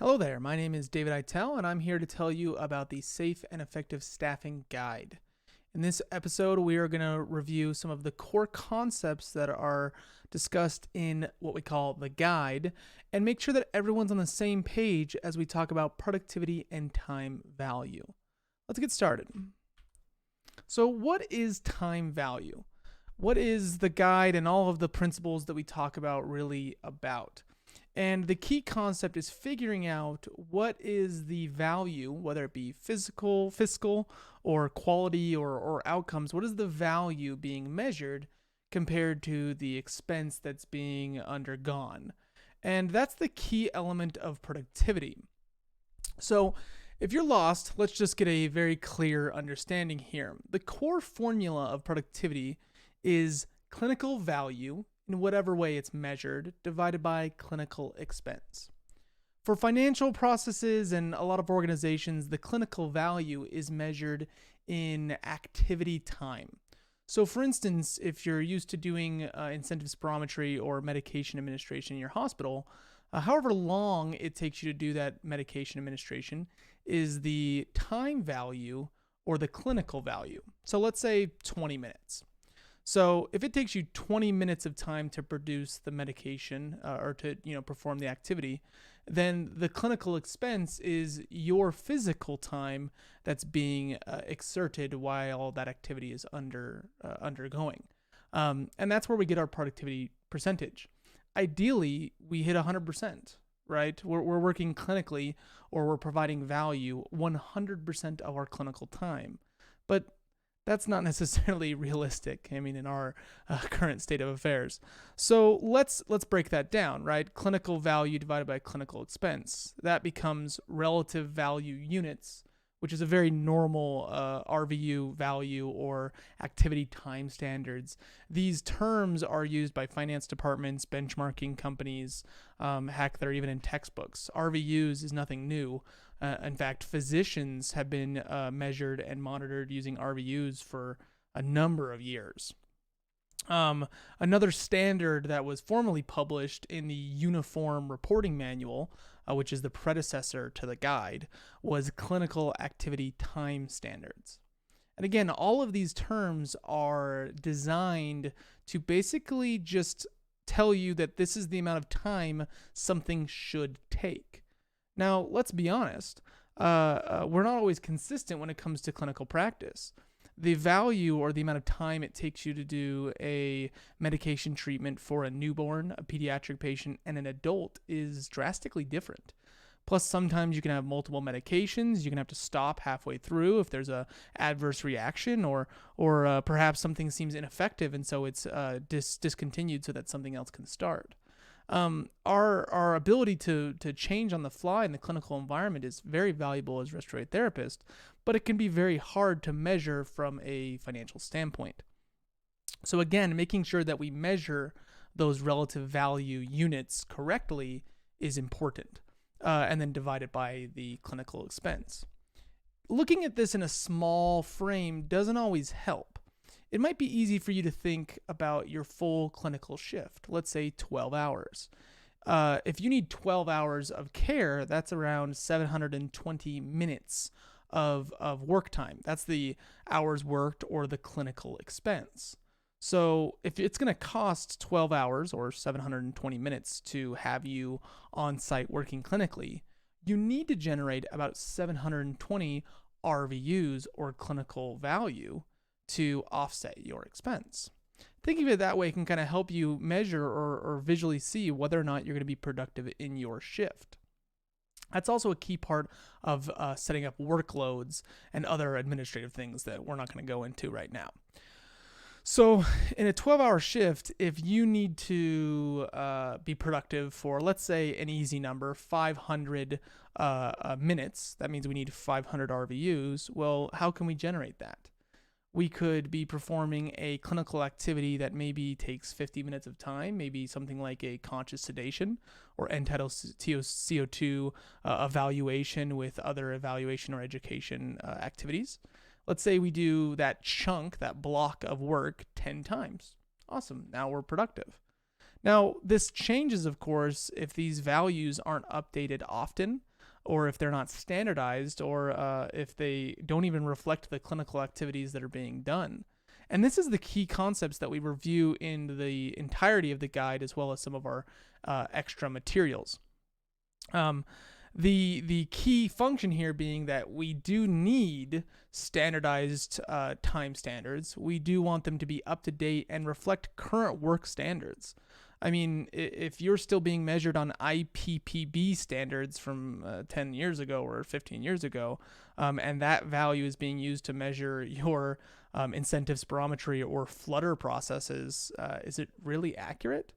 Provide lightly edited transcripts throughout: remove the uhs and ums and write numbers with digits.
Hello there, my name is David Itel, and I'm here to tell you about the Safe and Effective Staffing Guide. In this episode, we are going to review some of the core concepts that are discussed in what we call the guide and make sure that everyone's on the same page as we talk about productivity and time value. Let's get started. So, what is time value? What is the guide and all of the principles that we talk about really about? And the key concept is figuring out what is the value, whether it be physical, fiscal, or quality or outcomes. What is the value being measured compared to the expense that's being undergone? And that's the key element of productivity. So, if you're lost, let's just get a very clear understanding here. The core formula of productivity is clinical value in whatever way it's measured, divided by clinical expense. For financial processes and a lot of organizations, the clinical value is measured in activity time. So, for instance, if you're used to doing incentive spirometry or medication administration in your hospital, however long it takes you to do that medication administration is the time value or the clinical value. So, let's say 20 minutes. So if it takes you 20 minutes of time to produce the medication or to perform the activity, then the clinical expense is your physical time that's being exerted while that activity is undergoing, and that's where we get our productivity percentage. Ideally, we hit 100%. Right? We're working clinically or we're providing value 100% of our clinical time. But that's not necessarily realistic. I mean, in our current state of affairs. So let's break that down, right? Clinical value divided by clinical expense. That becomes relative value units, which is a very normal RVU value or activity time standards. These terms are used by finance departments, benchmarking companies. Heck, they're even in textbooks. RVUs is nothing new. In fact, physicians have been measured and monitored using RVUs for a number of years. Another standard that was formally published in the Uniform Reporting Manual, which is the predecessor to the guide, was clinical activity time standards. And again, all of these terms are designed to basically just tell you that this is the amount of time something should take. Now, let's be honest, we're not always consistent when it comes to clinical practice. The value or the amount of time it takes you to do a medication treatment for a newborn, a pediatric patient, and an adult is drastically different. Plus, sometimes you can have multiple medications. You can have to stop halfway through if there's a adverse reaction, or perhaps something seems ineffective, and so it's discontinued so that something else can start. Our ability to change on the fly in the clinical environment is very valuable as respiratory therapists, but it can be very hard to measure from a financial standpoint. So again, making sure that we measure those relative value units correctly is important, and then divide it by the clinical expense. Looking at this in a small frame doesn't always help. It might be easy for you to think about your full clinical shift, let's say 12 hours. If you need 12 hours of care, that's around 720 minutes of work time. That's the hours worked or the clinical expense. So if it's going to cost 12 hours or 720 minutes to have you on site working clinically, you need to generate about 720 RVUs or clinical value to offset your expense. Thinking of it that way can kind of help you measure or visually see whether or not you're going to be productive in your shift. That's also a key part of setting up workloads and other administrative things that we're not going to go into right now. So in a 12-hour shift, if you need to be productive for, let's say, an easy number, 500 minutes, that means we need 500 RVUs. Well, how can we generate that? We could be performing a clinical activity that maybe takes 50 minutes of time, maybe something like a conscious sedation or end-tidal CO2 evaluation with other evaluation or education activities. Let's say we do that chunk, that block of work 10 times. Awesome, now we're productive. Now, this changes, of course, if these values aren't updated often. or if they're not standardized, or if they don't even reflect the clinical activities that are being done. And this is the key concepts that we review in the entirety of the guide, as well as some of our extra materials. The key function here being that we do need standardized time standards. We do want them to be up to date and reflect current work standards. I mean, if you're still being measured on IPPB standards from 10 years ago or 15 years ago, and that value is being used to measure your incentive spirometry or flutter processes, is it really accurate?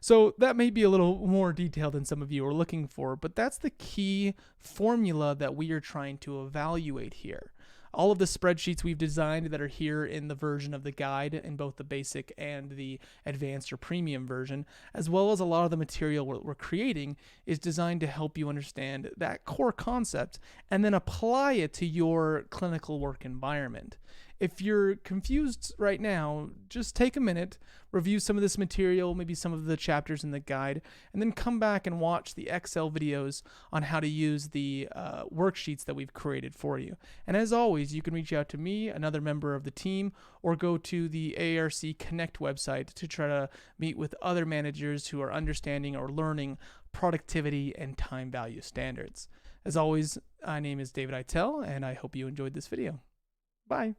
So that may be a little more detailed than some of you are looking for, but that's the key formula that we are trying to evaluate here. All of the spreadsheets we've designed that are here in the version of the guide, in both the basic and the advanced or premium version, as well as a lot of the material we're creating, is designed to help you understand that core concept and then apply it to your clinical work environment. If you're confused right now, just take a minute, review some of this material, maybe some of the chapters in the guide, and then come back and watch the Excel videos on how to use the worksheets that we've created for you. And as always, you can reach out to me, another member of the team, or go to the AARC Connect website to try to meet with other managers who are understanding or learning productivity and time value standards. As always, my name is David Itel, and I hope you enjoyed this video. Bye.